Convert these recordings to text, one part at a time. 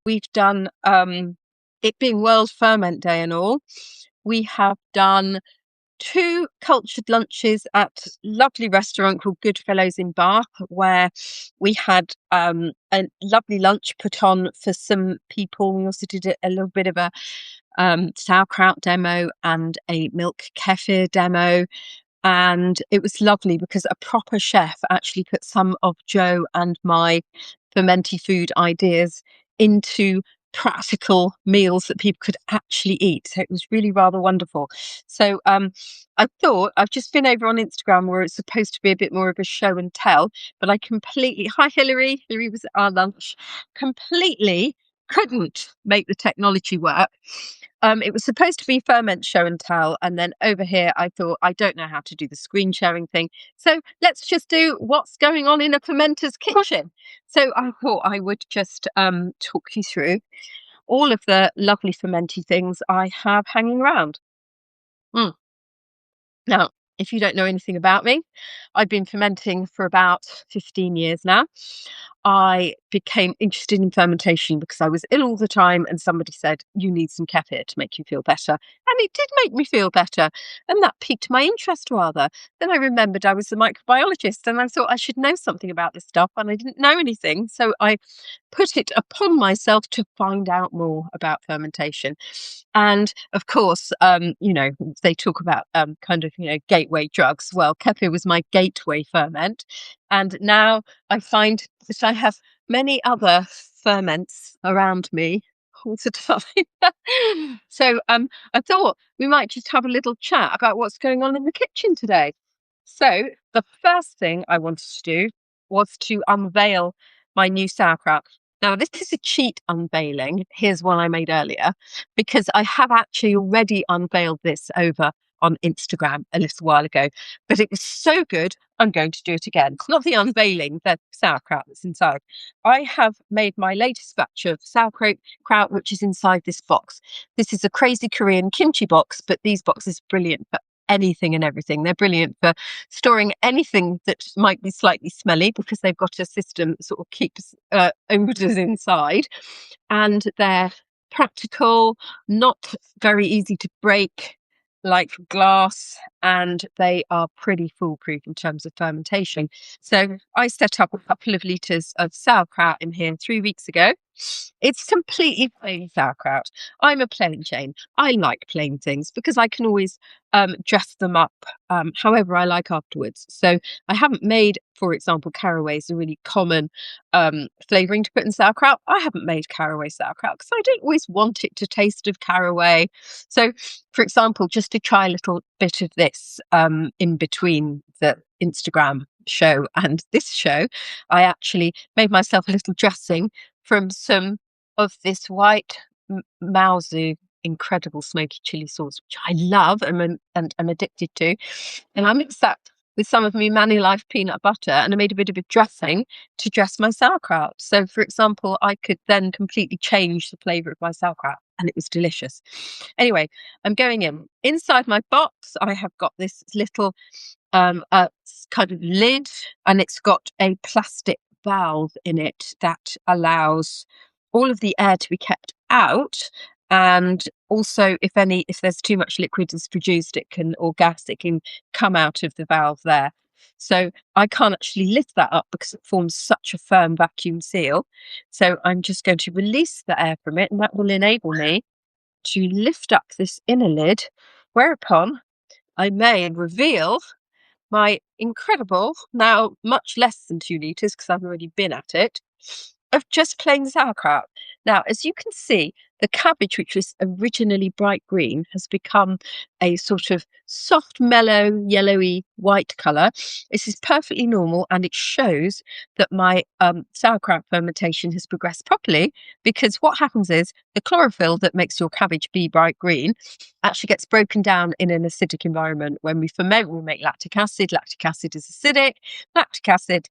we've done, it being World Ferment Day and all, we have done two cultured lunches at a lovely restaurant called Goodfellows in Bath, where we had a lovely lunch put on for some people. We also did a little bit of a sauerkraut demo and a milk kefir demo. And it was lovely because a proper chef actually put some of Joe and my fermenty food ideas into practical meals that people could actually eat. So it was really rather wonderful. So I thought, I've just been over on Instagram where it's supposed to be a bit more of a show and tell, but I completely, hi Hilary, Hilary was at our lunch, completely couldn't make the technology work. It was supposed to be ferment show and tell, and then over here I thought, I don't know how to do the screen sharing thing, so let's just do what's going on in a fermenter's kitchen. So I thought I would just talk you through all of the lovely fermenty things I have hanging around. Now, if you don't know anything about me, I've been fermenting for about 15 years now. I became interested in fermentation because I was ill all the time and somebody said, you need some kefir to make you feel better. And it did make me feel better. And that piqued my interest rather. Then I remembered I was a microbiologist and I thought I should know something about this stuff, and I didn't know anything. So I put it upon myself to find out more about fermentation. And of course, they talk about gateway drugs. Well, kefir was my gateway ferment. And now I find that I have many other ferments around me all the time. So I thought we might just have a little chat about what's going on in the kitchen today. So the first thing I wanted to do was to unveil my new sauerkraut. Now, this is a cheat unveiling. Here's one I made earlier, because I have actually already unveiled this over on Instagram a little while ago, but it was so good, I'm going to do it again. It's not the unveiling, the sauerkraut that's inside. I have made my latest batch of sauerkraut, which is inside this box. This is a crazy Korean kimchi box, but these boxes are brilliant for anything and everything. They're brilliant for storing anything that might be slightly smelly, because they've got a system that sort of keeps odors inside, and they're practical, not very easy to break like glass, and they are pretty foolproof in terms of fermentation. So I set up a couple of litres of sauerkraut in here 3 weeks ago. It's completely plain sauerkraut. I'm a plain Jane. I like plain things because I can always dress them up however I like afterwards. So I haven't made, for example, caraway is a really common flavouring to put in sauerkraut. I haven't made caraway sauerkraut because I don't always want it to taste of caraway. So, for example, just to try a little bit of this in between the Instagram show and this show, I actually made myself a little dressing from some of this white Maozu incredible smoky chili sauce, which I love and I'm addicted to. And I mixed that with some of my Manny Life peanut butter, and I made a bit of a dressing to dress my sauerkraut. So, for example, I could then completely change the flavour of my sauerkraut, and it was delicious. Anyway, I'm going in. Inside my box, I have got this little kind of lid, and it's got a plastic valve in it that allows all of the air to be kept out, and also if there's too much liquid is produced, or gas, it can come out of the valve there. So I can't actually lift that up because it forms such a firm vacuum seal. So I'm just going to release the air from it, and that will enable me to lift up this inner lid, whereupon I may reveal my incredible, now much less than 2 litres because I've already been at it, of just plain sauerkraut. Now, as you can see, the cabbage, which was originally bright green, has become a sort of soft, mellow, yellowy white colour. This is perfectly normal, and it shows that my sauerkraut fermentation has progressed properly, because what happens is the chlorophyll that makes your cabbage be bright green actually gets broken down in an acidic environment. When we ferment, we make lactic acid. Lactic acid is acidic. Lactic acid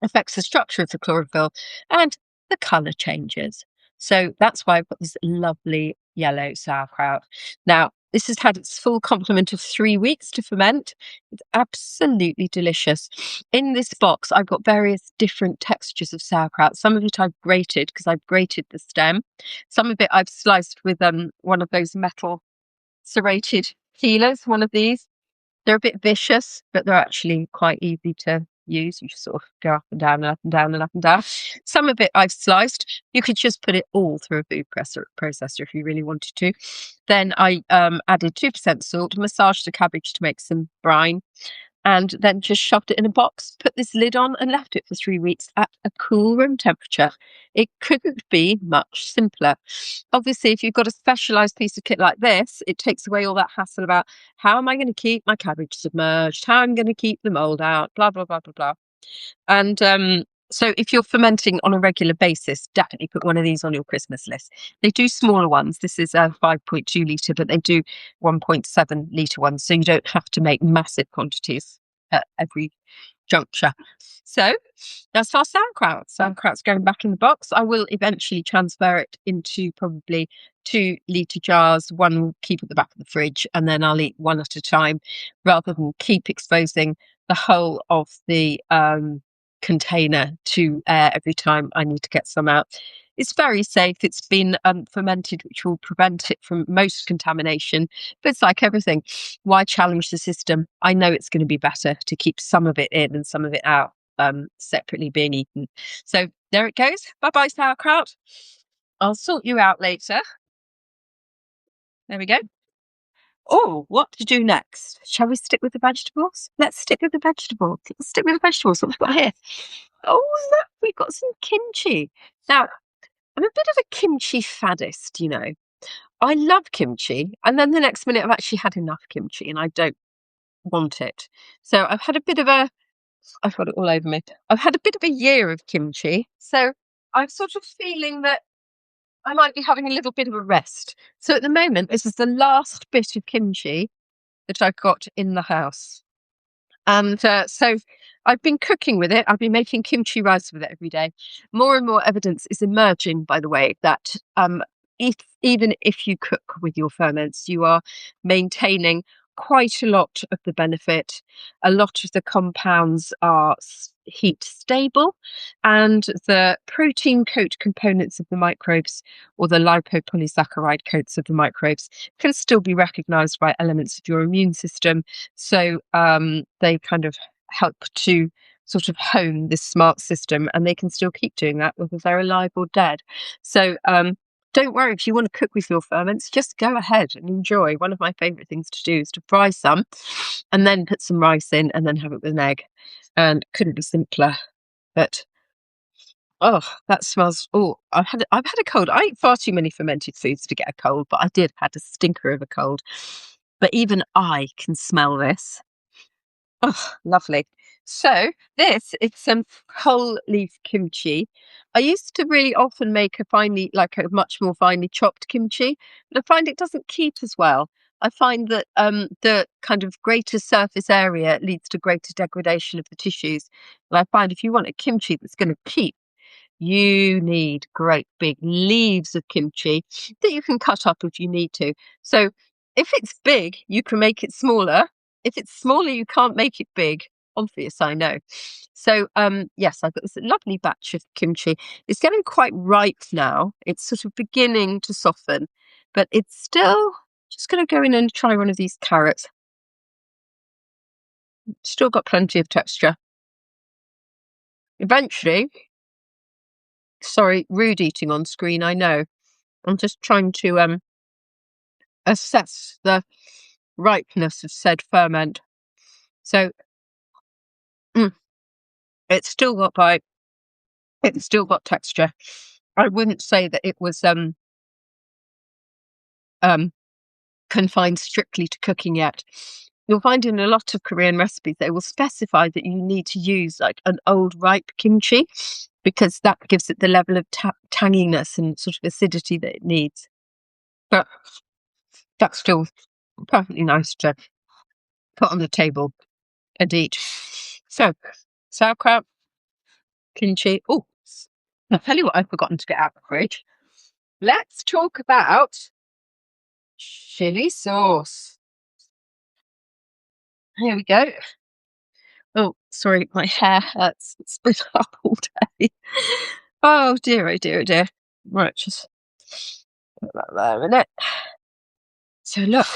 affects the structure of the chlorophyll, and the colour changes. So that's why I've got this lovely yellow sauerkraut. Now, This has had its full complement of 3 weeks to ferment. It's absolutely delicious. In this box, I've got various different textures of sauerkraut. Some of it I've grated because I've grated the stem. Some of it I've sliced with one of those metal serrated peelers, one of these. They're a bit vicious, but they're actually quite easy to use. You just sort of go up and down and up and down and up and down. Some of it I've sliced. You could just put it all through a food processor if you really wanted to. Then I added 2% salt, massaged the cabbage to make some brine, and then just shoved it in a box, put this lid on, and left it for 3 weeks at a cool room temperature. It couldn't be much simpler. Obviously, if you've got a specialised piece of kit like this, it takes away all that hassle about how am I going to keep my cabbage submerged, how I'm going to keep the mould out, blah, blah, blah, blah, blah. And so if you're fermenting on a regular basis, definitely put one of these on your Christmas list. They do smaller ones. This is a 5.2 litre, but they do 1.7 litre ones. So you don't have to make massive quantities at every juncture. So that's our sauerkraut. Sauerkraut's going back in the box. I will eventually transfer it into probably 2 litre jars. One will keep at the back of the fridge, and then I'll eat one at a time rather than keep exposing the whole of the container to air every time I need to get some out. It's very safe. It's been fermented, which will prevent it from most contamination. But it's like everything. Why challenge the system? I know it's going to be better to keep some of it in and some of it out, separately being eaten. So there it goes. Bye-bye, sauerkraut. I'll sort you out later. There we go. Oh, what to do next? Shall we stick with the vegetables? Let's stick with the vegetables. Let's stick with the vegetables. What we've got here? Oh, look, we've got some kimchi. Now, I'm a bit of a kimchi faddist, you know. I love kimchi, and then the next minute I've actually had enough kimchi and I don't want it. So I've had a bit of a, I've got it all over me. I've had a bit of a year of kimchi. So I'm sort of feeling that I might be having a little bit of a rest. So at the moment, this is the last bit of kimchi that I've got in the house. And so I've been cooking with it. I've been making kimchi rice with it every day. More and more evidence is emerging, by the way, that even if you cook with your ferments, you are maintaining quite a lot of the benefit. A lot of the compounds are heat stable, and the protein coat components of the microbes, or the lipopolysaccharide coats of the microbes, can still be recognized by elements of your immune system. So they kind of help to sort of hone this smart system, and they can still keep doing that whether they're alive or dead. So don't worry, if you want to cook with your ferments, just go ahead and enjoy. One of my favourite things to do is to fry some and then put some rice in and then have it with an egg. And couldn't be simpler. But oh, that smells. Oh, I've had a cold. I eat far too many fermented foods to get a cold, but I did had a stinker of a cold. But even I can smell this. Oh, lovely. So it's some whole leaf kimchi. I used to really often make a much more finely chopped kimchi, but I find it doesn't keep as well. I find that the kind of greater surface area leads to greater degradation of the tissues. And I find if you want a kimchi that's going to keep, you need great big leaves of kimchi that you can cut up if you need to. So if it's big, you can make it smaller. If it's smaller, you can't make it big. Obvious, I know. So yes, I've got this lovely batch of kimchi. It's getting quite ripe now. It's sort of beginning to soften, but it's still just going to go in and try one of these carrots. Still got plenty of texture. Eventually, sorry, rude eating on screen, I know. I'm just trying to assess the ripeness of said ferment. So it's still got bite. It's still got texture. I wouldn't say that it was confined strictly to cooking yet. You'll find in a lot of Korean recipes they will specify that you need to use like an old ripe kimchi because that gives it the level of tanginess and sort of acidity that it needs. But that's still perfectly nice to put on the table and eat. So, sauerkraut, kimchi. Oh, I'll tell you what I've forgotten to get out of the fridge. Let's talk about chili sauce. Here we go. Oh, sorry, my hair hurts. It's been up all day. Oh dear, oh dear, oh dear. Right, just put that there a minute. So look,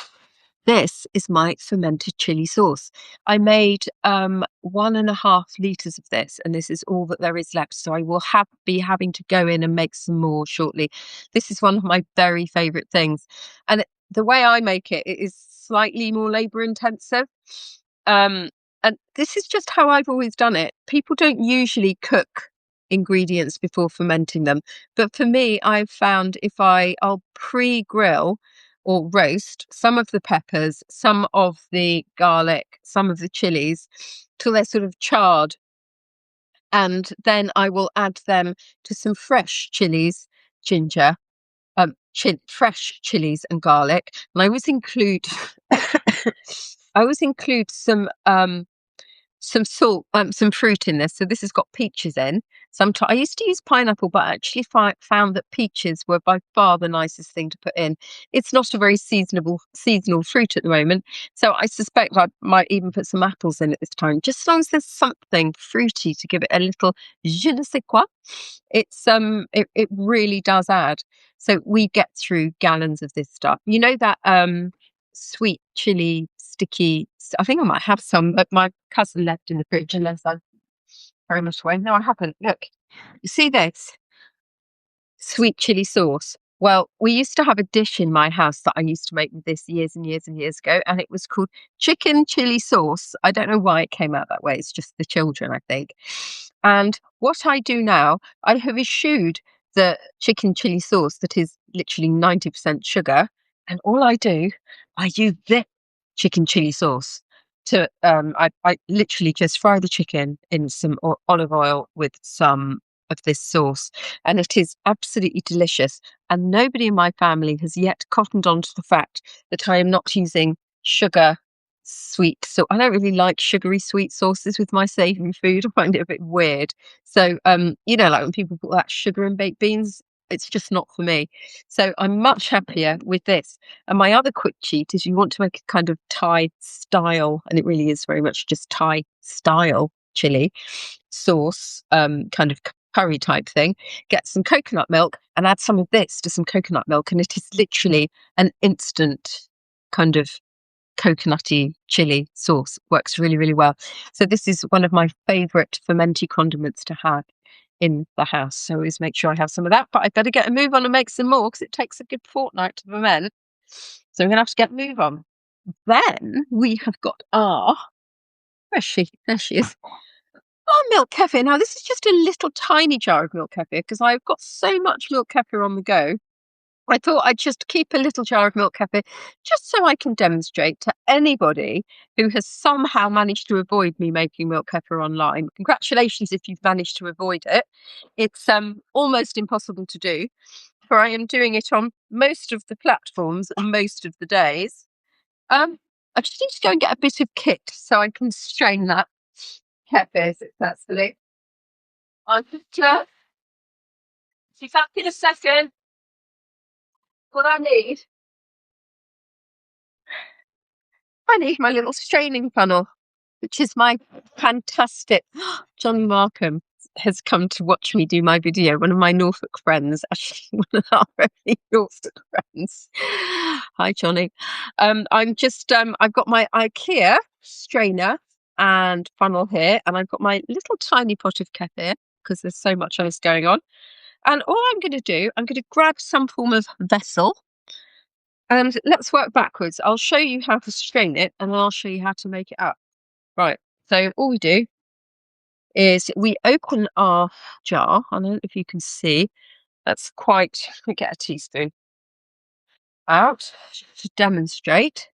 this is my fermented chili sauce. I made 1.5 liters of this, and this is all that there is left. So I will be having to go in and make some more shortly. This is one of my very favourite things, and the way I make it, it is slightly more labour intensive. Um, and this is just how I've always done it. People don't usually cook ingredients before fermenting them, but for me, I've found if I'll pre-grill or roast some of the peppers, some of the garlic, some of the chilies till they're sort of charred. And then I will add them to some fresh chilies, ginger, fresh chilies and garlic. And I always include, I always include some salt, some fruit in this. So this has got peaches in. Sometimes I used to use pineapple, but I actually found that peaches were by far the nicest thing to put in. It's not a very seasonal fruit at the moment, so I suspect I might even put some apples in at this time, just as long as there's something fruity to give it a little je ne sais quoi. It really does add. So we get through gallons of this stuff. You know that sweet chili sticky. I think I might have some, but my cousin left in the fridge unless I very much away. No, I haven't. Look, you see this sweet chili sauce? Well, we used to have a dish in my house that I used to make with this years and years and years ago, and it was called chicken chili sauce. I don't know why it came out that way. It's just the children, I think. And what I do now, I have eschewed the chicken chili sauce that is literally 90% sugar, and all I use this chicken chili sauce to I literally just fry the chicken in some olive oil with some of this sauce, and it is absolutely delicious. And nobody in my family has yet cottoned on to the fact that I am not using sugar sweet. So I don't really like sugary sweet sauces with my savoury food. I find it a bit weird. So like when people put that sugar in baked beans, it's just not for me. So I'm much happier with this. And my other quick cheat is you want to make a kind of Thai style, and it really is very much just Thai style chili sauce, kind of curry type thing. Get some coconut milk and add some of this to some coconut milk, and it is literally an instant kind of coconutty chili sauce. Works really, really well. So this is one of my favourite fermenty condiments to have in the house. So I always make sure I have some of that, but I better get a move on and make some more because it takes a good fortnight to ferment. So I'm going to have to get a move on. Then we have got where's she? There she is. Our milk kefir. Now this is just a little tiny jar of milk kefir because I've got so much milk kefir on the go. I thought I'd just keep a little jar of milk kefir just so I can demonstrate to anybody who has somehow managed to avoid me making milk kefir online. Congratulations if you've managed to avoid it. It's almost impossible to do, for I am doing it on most of the platforms and most of the days. I just need to go and get a bit of kit so I can strain that kefir successfully. I'll just be back in a second. What I need my little straining funnel, which is my fantastic John Markham has come to watch me do my video. One of my Norfolk friends, actually one of our very Norfolk friends. Hi, Johnny. I've got my IKEA strainer and funnel here, and I've got my little tiny pot of kefir because there's so much else going on. And all I'm going to do, I'm going to grab some form of vessel. And let's work backwards. I'll show you how to strain it, and then I'll show you how to make it up. Right. So all we do is we open our jar. I don't know if you can see. That's quite. We get a teaspoon out to demonstrate.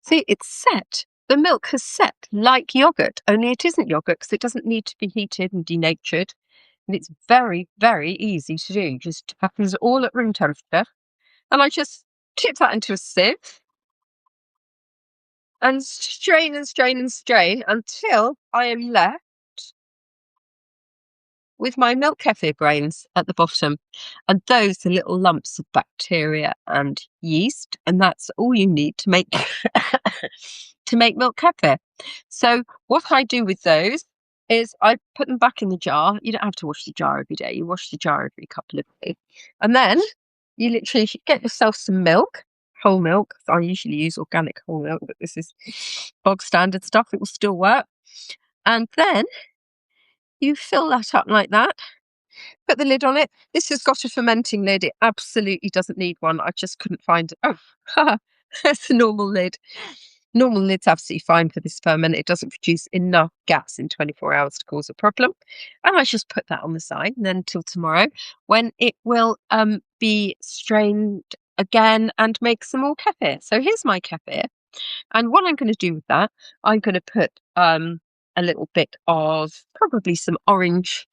See, it's set. The milk has set like yogurt, only it isn't yogurt because it doesn't need to be heated and denatured. And it's very, very easy to do. Just happens all at room temperature. And I just tip that into a sieve and strain and strain and strain until I am left with my milk kefir grains at the bottom. And those are little lumps of bacteria and yeast, and that's all you need to make to make milk kefir. So what I do with those is I put them back in the jar. You don't have to wash the jar every day. You wash the jar every couple of days. And then you literally get yourself some milk, whole milk. I usually use organic whole milk, but this is bog standard stuff. It will still work. And then you fill that up like that. Put the lid on it. This has got a fermenting lid. It absolutely doesn't need one. I just couldn't find it. Oh, that's a normal lid. Normal lid's absolutely fine for this ferment. It doesn't produce enough gas in 24 hours to cause a problem. And I just put that on the side, and then till tomorrow when it will be strained again and make some more kefir. So here's my kefir. And what I'm going to do with that, I'm going to put a little bit of probably some orange.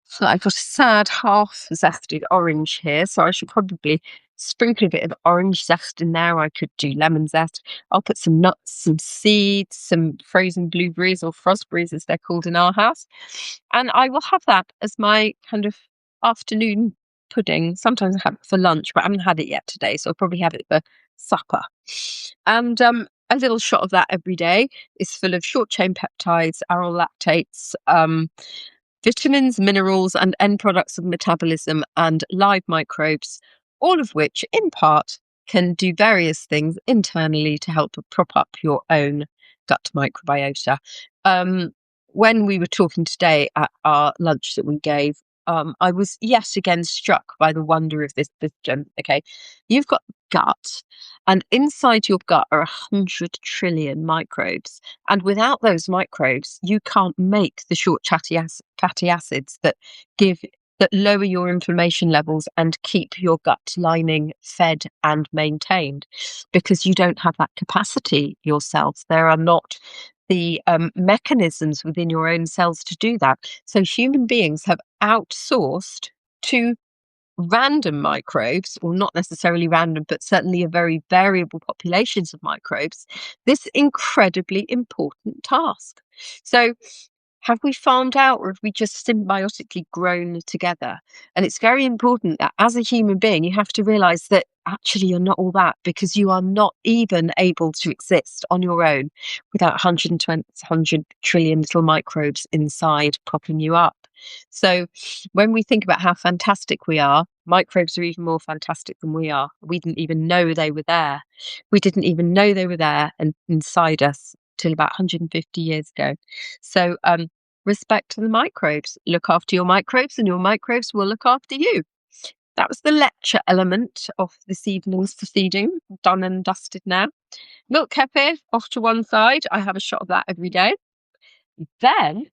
So I've got a sad half zested orange here, so I should probably sprinkle a bit of orange zest in there. I could do lemon zest. I'll put some nuts, some seeds, some frozen blueberries or frostberries as they're called in our house. And I will have that as my kind of afternoon pudding. Sometimes I have it for lunch, but I haven't had it yet today, so I'll probably have it for supper. And a little shot of that every day is full of short chain peptides, aryl lactates, vitamins, minerals, and end products of metabolism and live microbes, all of which, in part, can do various things internally to help prop up your own gut microbiota. When we were talking today at our lunch that we gave, I was yet again struck by the wonder of this. Okay, you've got gut, and inside your gut are 100 trillion microbes. And without those microbes, you can't make the short fatty acids that lower your inflammation levels and keep your gut lining fed and maintained, because you don't have that capacity yourself. There are not the mechanisms within your own cells to do that. So human beings have outsourced to random microbes, or not necessarily random, but certainly a very variable populations of microbes, this incredibly important task. So have we farmed out, or have we just symbiotically grown together? And it's very important that as a human being, you have to realize that actually you're not all that, because you are not even able to exist on your own without 100 trillion little microbes inside propping you up. So when we think about how fantastic we are, microbes are even more fantastic than we are. We didn't even know they were there. We didn't even know they were there and inside us till about 150 years ago. So respect to the microbes. Look after your microbes, and your microbes will look after you. That was the lecture element of this evening's proceeding. Done and dusted now. Milk kefir off to one side. I have a shot of that every day. Then,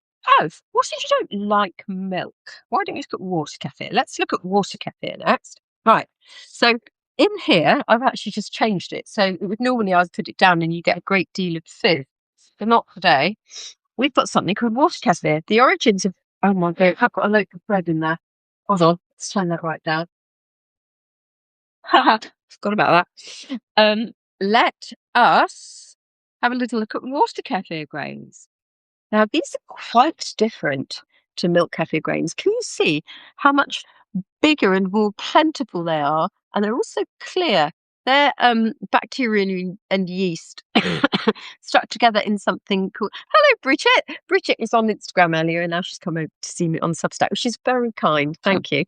what if you don't like milk? Why don't you look at water kefir? Let's look at water kefir next. Right. So in here, I've actually just changed it. So normally I'd put it down and you get a great deal of fizz, but not today. We've got something called water kefir. The origins of, oh my God, I've got a loaf of bread in there. Hold on, let's turn that right down. Forgot about that. Let us have a little look at water kefir grains. Now, these are quite different to milk kefir grains. Can you see how much bigger and more plentiful they are? And they're also clear. They're bacteria and yeast stuck together in something called... Hello, Bridget. Bridget was on Instagram earlier, and now she's come over to see me on Substack, which is very kind. Thank you.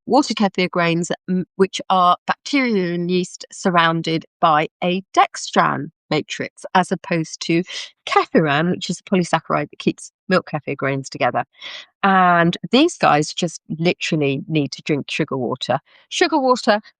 Water kefir grains, which are bacteria and yeast surrounded by a dextran matrix, as opposed to kefiran, which is a polysaccharide that keeps milk kefir grains together. And these guys just literally need to drink sugar water,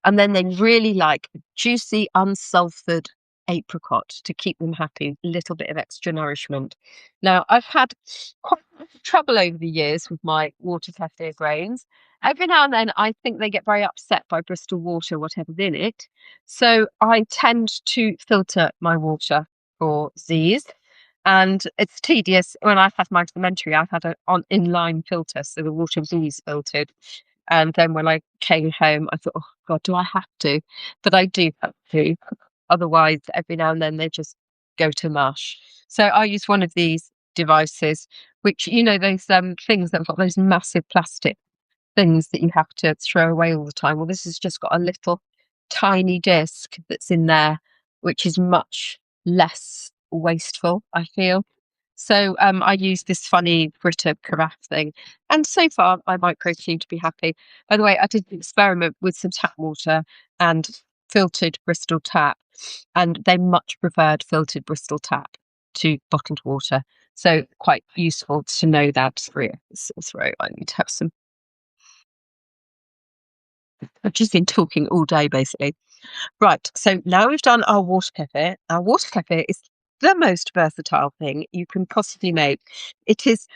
and then they really like juicy, unsulfured apricot to keep them happy, a little bit of extra nourishment. Now, I've had quite a lot of trouble over the years with my water kefir grains. Every now and then, I think they get very upset by Bristol water, whatever's in it. So I tend to filter my water for these. And it's tedious. When I've had my fermentary, I've had an inline filter, so the water was always filtered. And then when I came home, I thought, oh God, do I have to? But I do have to. Otherwise, every now and then they just go to mush. So I use one of these devices, which, those things that have got those massive plastic things that you have to throw away all the time. Well, this has just got a little tiny disc that's in there, which is much less wasteful, I feel. So I use this funny Brita carafe thing, and so far my micro seem to be happy. By the way, I did an experiment with some tap water and filtered Bristol tap, and they much preferred filtered Bristol tap to bottled water. So quite useful to know that for your sore throat. I need to have some. I've just been talking all day, basically. Right, so now we've done our water cafe. Our water cafe is the most versatile thing you can possibly make. It is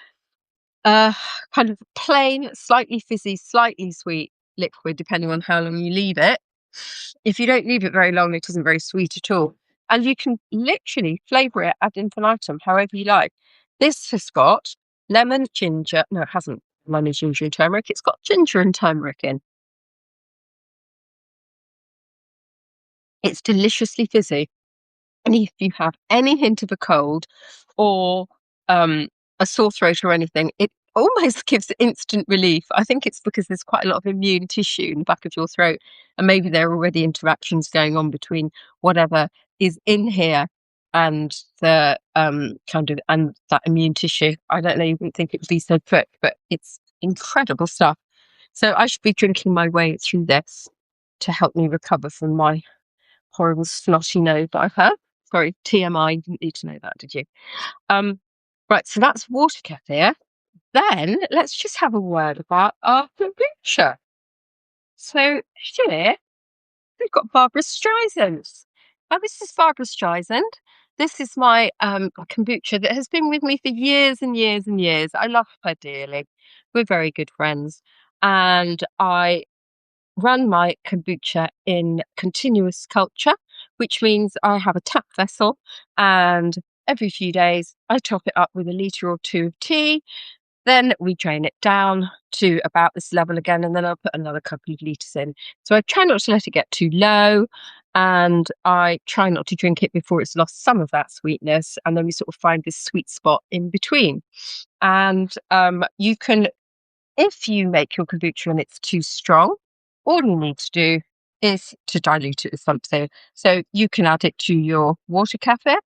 a kind of plain, slightly fizzy, slightly sweet liquid, depending on how long you leave it. If you don't leave it very long, it isn't very sweet at all. And you can literally flavour it ad infinitum, however you like. This has got lemon, ginger. No, it hasn't lemon, ginger, and turmeric. It's got ginger and turmeric in. It's deliciously fizzy. And if you have any hint of a cold or a sore throat or anything, it almost gives instant relief. I think it's because there's quite a lot of immune tissue in the back of your throat, and maybe there are already interactions going on between whatever is in here and the and that immune tissue. I don't know, you wouldn't think it would be so quick, but it's incredible stuff. So I should be drinking my way through this to help me recover from my horrible snotty nose that I've had. Sorry, TMI, you didn't need to know that, did you? Um, right, so that's water kefir. Then let's just have a word about our kombucha. So here we've got Barbara Streisand. Now this is Barbara Streisand. This is my kombucha that has been with me for years and years and years. I love her dearly. We're very good friends. And I run my kombucha in continuous culture, which means I have a tap vessel, and every few days I top it up with a litre or two of tea. Then we drain it down to about this level again, and then I'll put another couple of litres in. So I try not to let it get too low, and I try not to drink it before it's lost some of that sweetness. And then we sort of find this sweet spot in between. And you can, if you make your kombucha and it's too strong, all you need to do is to dilute it with something. So you can add it to your water cafe,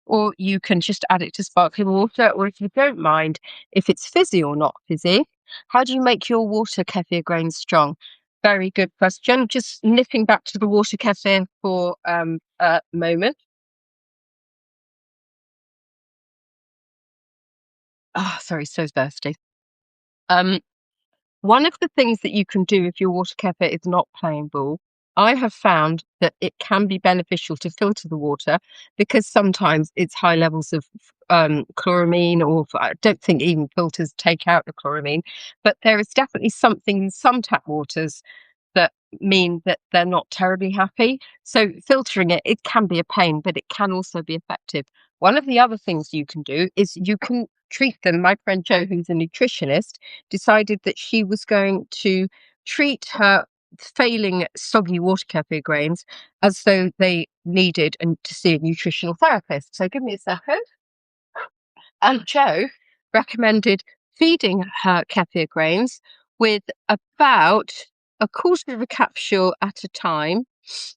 or you can just add it to sparkling water, or if you don't mind if it's fizzy or not fizzy, how do you make your water kefir grains strong? Very good question. Just nipping back to the water kefir for a moment. Oh, sorry, so thirsty. Um, One of the things that you can do if your water kefir is not plain ball, I have found that it can be beneficial to filter the water, because sometimes it's high levels of chloramine, or I don't think even filters take out the chloramine, but there is definitely something in some tap waters that mean that they're not terribly happy. So filtering it can be a pain, but it can also be effective. One of the other things you can do is you can treat them. My friend Jo, who's a nutritionist, decided that she was going to treat her failing soggy water kefir grains as though they needed and to see a nutritional therapist. So give me a second. And Jo recommended feeding her kefir grains with about a quarter of a capsule at a time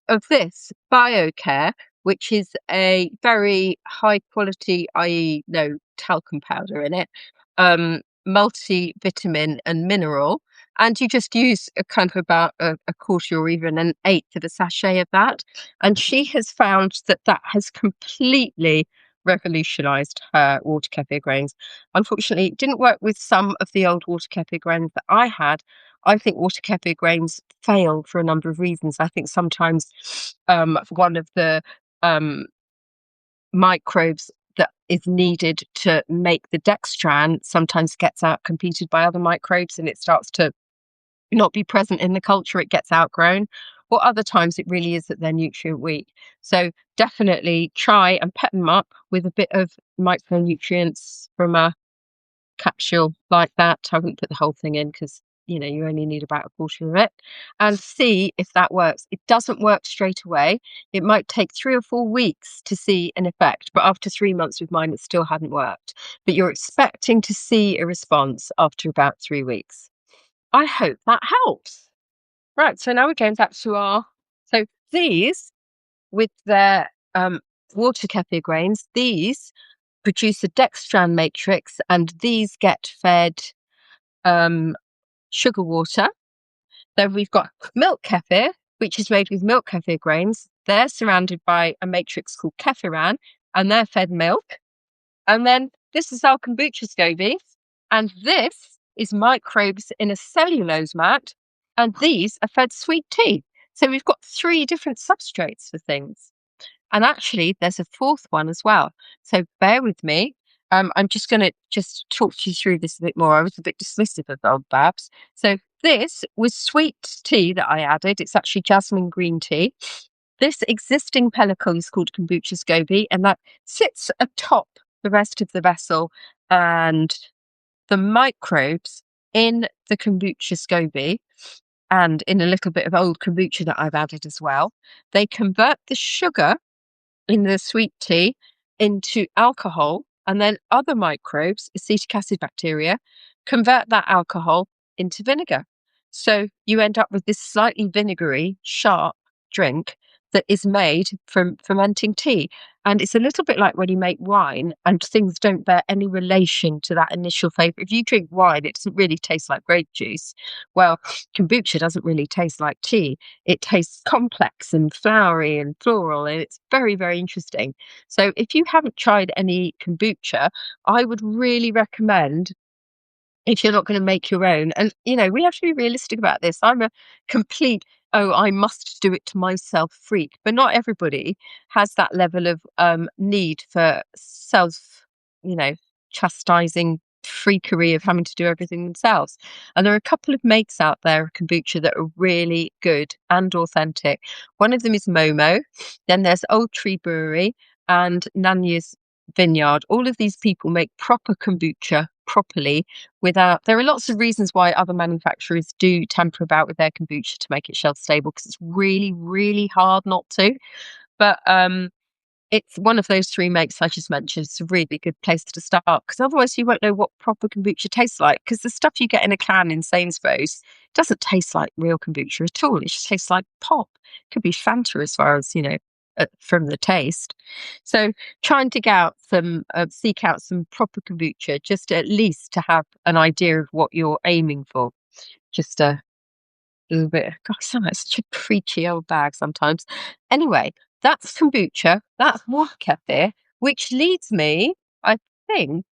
of this BioCare, which is a very high quality, i.e., no talcum powder in it, multivitamin and mineral. And you just use a kind of about a quarter or even an eighth of a sachet of that. And she has found that that has completely revolutionized her water kefir grains. Unfortunately, it didn't work with some of the old water kefir grains that I had. I think water kefir grains fail for a number of reasons. I think sometimes one of the microbes that is needed to make the dextran sometimes gets out competed by other microbes, and it starts to not be present in the culture, it gets outgrown. Or other times it really is that they're nutrient weak. So definitely try and pet them up with a bit of micronutrients from a capsule like that. I wouldn't put the whole thing in because you only need about a quarter of it, and see if that works. It doesn't work straight away. It might take 3 or 4 weeks to see an effect, but after 3 months with mine, it still hadn't worked. But you're expecting to see a response after about 3 weeks. I hope that helps. Right, so now we're going back to so these, with their water kefir grains, these produce a dextran matrix, and these get fed sugar water. Then we've got milk kefir, which is made with milk kefir grains. They're surrounded by a matrix called kefiran, and they're fed milk. And then this is our kombucha SCOBY, and this is microbes in a cellulose mat, and these are fed sweet tea. So we've got 3 different substrates for things. And actually, there's a 4th one as well. So bear with me. I'm just going to talk you through this a bit more. I was a bit dismissive of old Babs. So this was sweet tea that I added. It's actually jasmine green tea. This existing pellicle is called kombucha SCOBY, and that sits atop the rest of the vessel, and the microbes in the kombucha SCOBY and in a little bit of old kombucha that I've added as well, they convert the sugar in the sweet tea into alcohol, and then other microbes, acetic acid bacteria, convert that alcohol into vinegar. So you end up with this slightly vinegary, sharp drink that is made from fermenting tea. And it's a little bit like when you make wine and things don't bear any relation to that initial flavour. If you drink wine, it doesn't really taste like grape juice. Well, kombucha doesn't really taste like tea. It tastes complex and flowery and floral, and it's very, very interesting. So if you haven't tried any kombucha, I would really recommend, if you're not going to make your own. And, we have to be realistic about this. I'm a complete, oh, I must do it to myself freak. But not everybody has that level of need for self, you know, chastising freakery of having to do everything themselves. And there are a couple of makes out there of kombucha that are really good and authentic. One of them is Momo. Then there's Old Tree Brewery and Nanya's Vineyard. All of these people make proper kombucha properly without. There are lots of reasons why other manufacturers do tamper about with their kombucha to make it shelf stable, because it's really, really hard not to. But it's one of those 3 makes I just mentioned. It's a really good place to start, because otherwise you won't know what proper kombucha tastes like, because the stuff you get in a can in Sainsbury's doesn't taste like real kombucha at all. It just tastes like pop. It could be Fanta as far as, from the taste. So try and seek out some proper kombucha, just at least to have an idea of what you're aiming for. Just a little bit. God, sounds like such a preachy old bag sometimes. Anyway, that's kombucha. That's water kefir, which leads me, I think,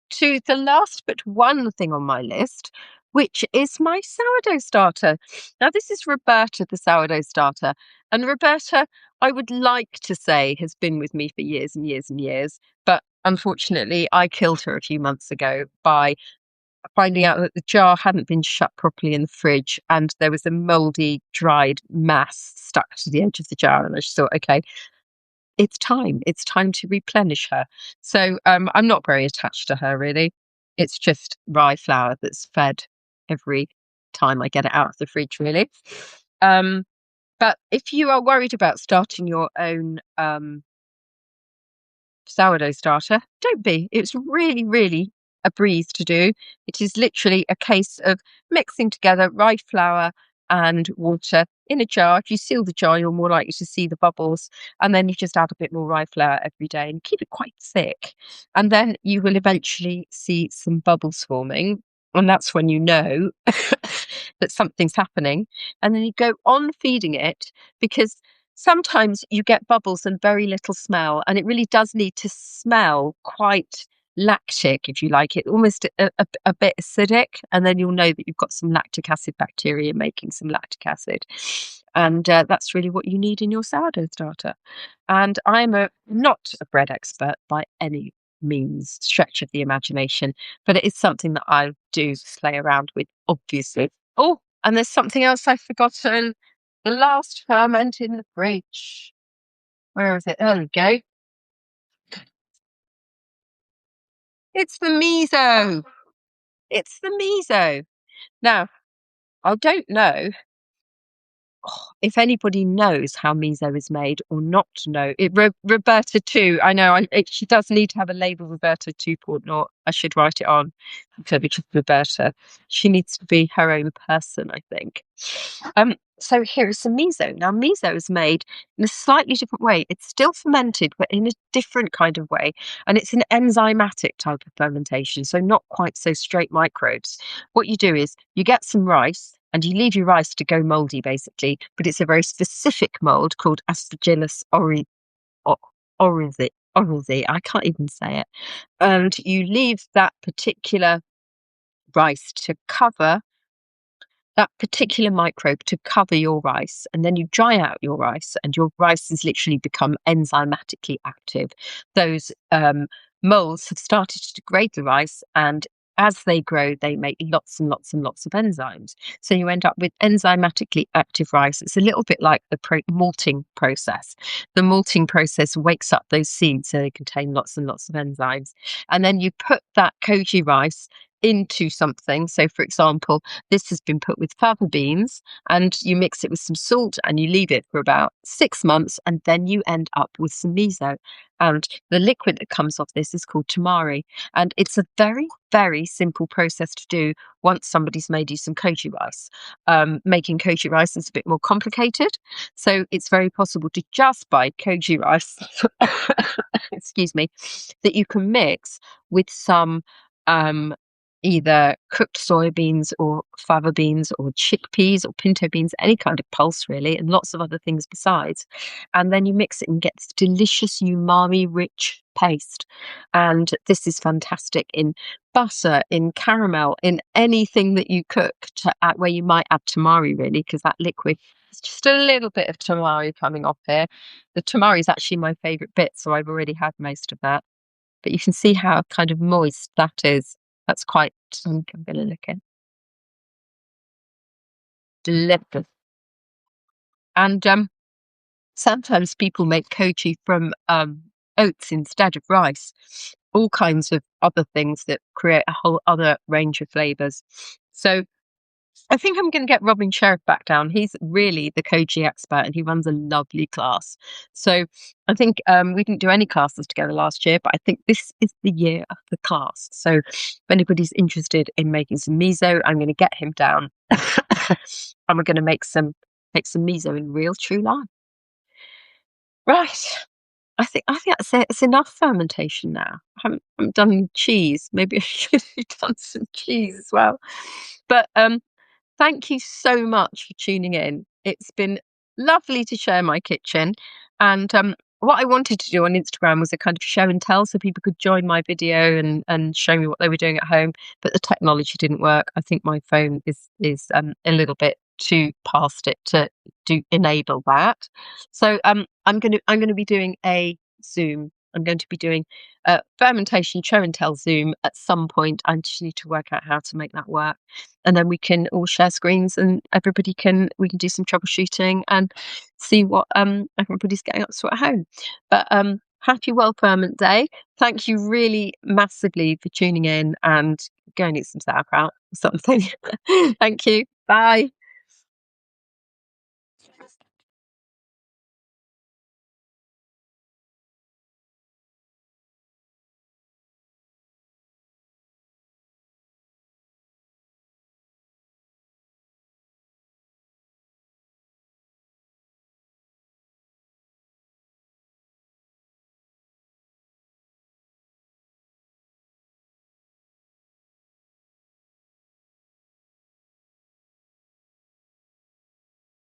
to the last but one thing on my list, which is my sourdough starter. Now, this is Roberta, the sourdough starter. And Roberta, I would like to say, has been with me for years and years and years. But unfortunately, I killed her a few months ago by finding out that the jar hadn't been shut properly in the fridge, and there was a mouldy, dried mass stuck to the edge of the jar. And I just thought, okay, it's time. It's time to replenish her. So I'm not very attached to her, really. It's just rye flour that's fed every time I get it out of the fridge, really. But if you are worried about starting your own sourdough starter, don't be. It's really, really a breeze to do. It is literally a case of mixing together rye flour and water in a jar. If you seal the jar, you're more likely to see the bubbles, and then you just add a bit more rye flour every day and keep it quite thick, and then you will eventually see some bubbles forming, and that's when you know that something's happening. And then you go on feeding it, because sometimes you get bubbles and very little smell, and it really does need to smell quite lactic, if you like it, almost a bit acidic, and then you'll know that you've got some lactic acid bacteria making some lactic acid, and that's really what you need in your sourdough starter. And I'm not a bread expert by any means stretch of the imagination, but it is something that I do play around with, obviously. Oh, and there's something else I've forgotten. The last ferment in the fridge. Where is it? There we go. It's the miso. It's the miso. Now, I don't know if anybody knows how miso is made or not to know. Roberta too. I know she does need to have a label, Roberta 2.0. I should write it on because Roberta. She needs to be her own person, I think. So here is some miso. Now, miso is made in a slightly different way. It's still fermented, but in a different kind of way. And it's an enzymatic type of fermentation, so not quite so straight microbes. What you do is you get some rice and you leave your rice to go moldy, basically. But it's a very specific mold called Aspergillus oryzae. I can't even say it. And you leave that particular rice to cover that particular microbe to cover your rice, and then you dry out your rice, and your rice has literally become enzymatically active. Those molds have started to degrade the rice, and as they grow, they make lots and lots and lots of enzymes. So you end up with enzymatically active rice. It's a little bit like the malting process. The malting process wakes up those seeds so they contain lots and lots of enzymes. And then you put that koji rice into something. So, for example, this has been put with fava beans, and you mix it with some salt and you leave it for about 6 months, and then you end up with some miso. And the liquid that comes off this is called tamari. And it's a very, very simple process to do once somebody's made you some koji rice. Making koji rice is a bit more complicated. So it's very possible to just buy koji rice, excuse me, that you can mix with some either cooked soybeans or fava beans or chickpeas or pinto beans, any kind of pulse really, and lots of other things besides. And then you mix it and get this delicious umami rich paste. And this is fantastic in butter, in caramel, in anything that you cook to add, where you might add tamari really, because that liquid, there's just a little bit of tamari coming off here. The tamari is actually my favourite bit, so I've already had most of that. But you can see how kind of moist that is. That's quite, I'm going to look at. Delicious. And sometimes people make koji from oats instead of rice. All kinds of other things that create a whole other range of flavors. So I think I'm going to get Robin Sheriff back down. He's really the koji expert and he runs a lovely class. So I think we didn't do any classes together last year, but I think this is the year of the class. So if anybody's interested in making some miso, I'm going to get him down and we're going to make some miso in real true life. Right. I think that's it. It's enough fermentation now. I haven't done cheese. Maybe I should have done some cheese as well. But thank you so much for tuning in. It's been lovely to share my kitchen. And what I wanted to do on Instagram was a kind of show and tell so people could join my video and show me what they were doing at home. But the technology didn't work. I think my phone is a little bit too past it to enable that. So I'm going to be doing a Zoom. I'm going to be doing a fermentation show and tell Zoom at some point. I just need to work out how to make that work. And then we can all share screens and we can do some troubleshooting and see what everybody's getting up to at home. But happy Well Ferment Day. Thank you really massively for tuning in, and go and eat some sauerkraut or something. Thank you. Bye.